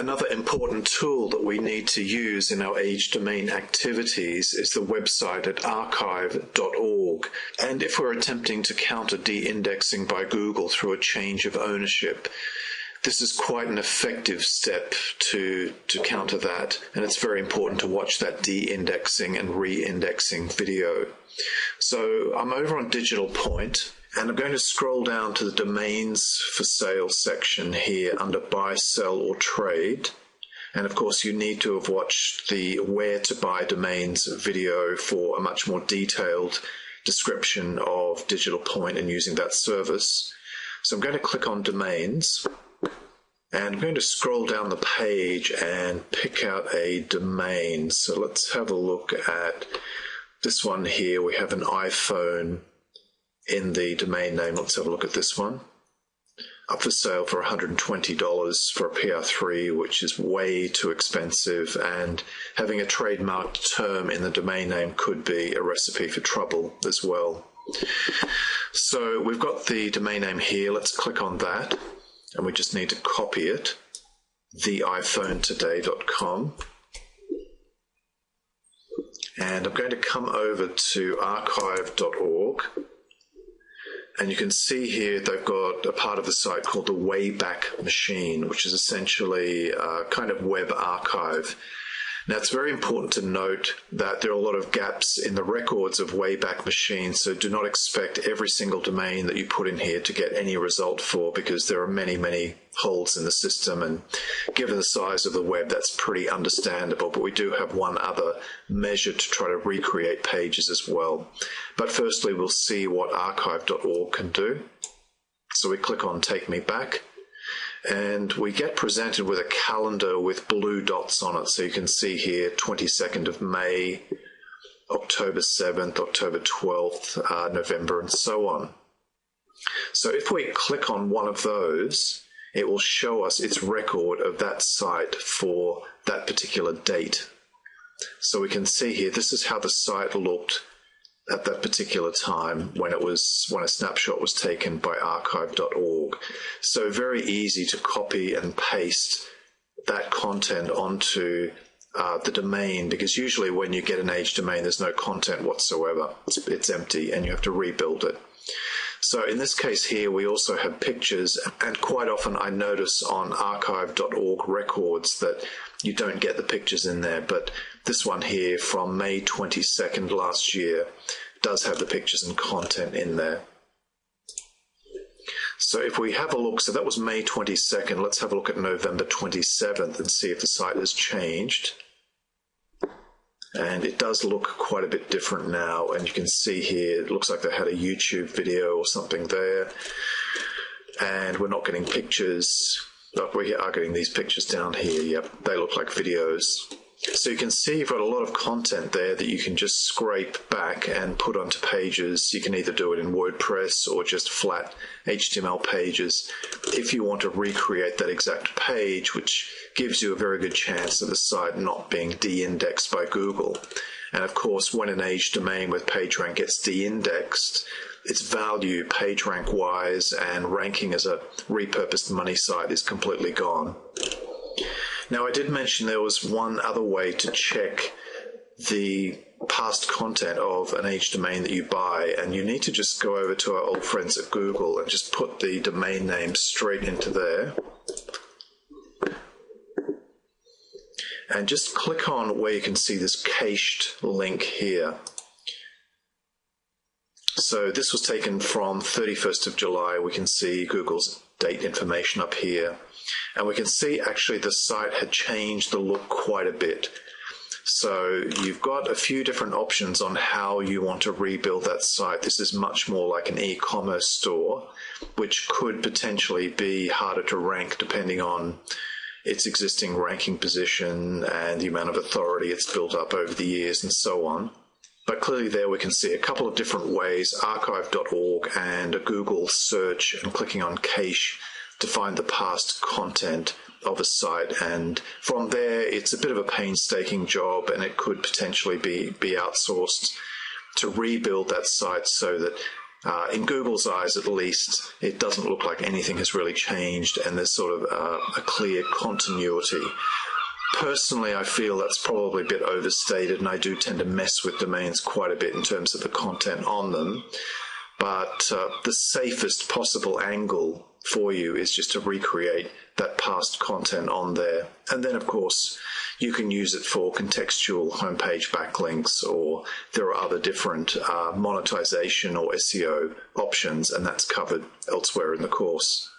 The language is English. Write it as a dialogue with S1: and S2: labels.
S1: Another important tool that we need to use in our age domain activities is the website at archive.org. And if we're attempting to counter de-indexing by Google through a change of ownership, this is quite an effective step to counter that, and it's very important to watch that de-indexing and re-indexing video. So I'm over on Digital Point, and I'm going to scroll down to the domains for sale section here under buy, sell or trade. And of course you need to have watched the where to buy domains video for a much more detailed description of Digital Point and using that service. So I'm going to click on domains, and I'm going to scroll down the page and pick out a domain. So let's have a look at this one here. We have an iPhone in the domain name. Let's have a look at this one. Up for sale for $120 for a PR3, which is way too expensive, and having a trademarked term in the domain name could be a recipe for trouble as well. So we've got the domain name here. Let's click on that, and we just need to copy it, theiPhoneToday.com. And I'm going to come over to archive.org. And you can see here they've got a part of the site called the Wayback Machine, which is essentially a kind of web archive. Now, it's very important to note that there are a lot of gaps in the records of Wayback Machine, so do not expect every single domain that you put in here to get any result for, because there are many, many holes in the system, and given the size of the web, that's pretty understandable. But we do have one other measure to try to recreate pages as well. But firstly, we'll see what archive.org can do. So we click on Take Me Back, and we get presented with a calendar with blue dots on it. So you can see here 22nd of May, October 7th, October 12th, November, and so on. So if we click on one of those, it will show us its record of that site for that particular date. So we can see here, this is how the site looked at that particular time when a snapshot was taken by archive.org. So very easy to copy and paste that content onto the domain, because usually when you get an age domain, there's no content whatsoever. It's empty and you have to rebuild it. So in this case here, we also have pictures, and quite often I notice on archive.org records that you don't get the pictures in there, but this one here from May 22nd last year does have the pictures and content in there. So if we have a look, so that was May 22nd, let's have a look at November 27th and see if the site has changed. And it does look quite a bit different now, and you can see here it looks like they had a YouTube video or something there, and we're not getting pictures, but we are getting these pictures down here. Yep, they look like videos. So you can see you've got a lot of content there that you can just scrape back and put onto pages. You can either do it in WordPress or just flat HTML pages if you want to recreate that exact page, which gives you a very good chance of the site not being de-indexed by Google. And of course, when an age domain with PageRank gets de-indexed, its value PageRank-wise and ranking as a repurposed money site is completely gone. Now, I did mention there was one other way to check the past content of an age domain that you buy, and you need to just go over to our old friends at Google and just put the domain name straight into there. And just click on where you can see this cached link here. So this was taken from 31st of July. We can see Google's date information up here. And we can see actually the site had changed the look quite a bit. So you've got a few different options on how you want to rebuild that site. This is much more like an e-commerce store, which could potentially be harder to rank depending on its existing ranking position and the amount of authority it's built up over the years and so on. But clearly there we can see a couple of different ways, archive.org and a Google search and clicking on cache to find the past content of a site, and from there it's a bit of a painstaking job, and it could potentially be outsourced to rebuild that site so that In Google's eyes, at least, it doesn't look like anything has really changed, and there's sort of a clear continuity. Personally, I feel that's probably a bit overstated, and I do tend to mess with domains quite a bit in terms of the content on them. But the safest possible angle for you is just to recreate that past content on there. And then, of course, you can use it for contextual homepage backlinks, or there are other different monetization or SEO options, and that's covered elsewhere in the course.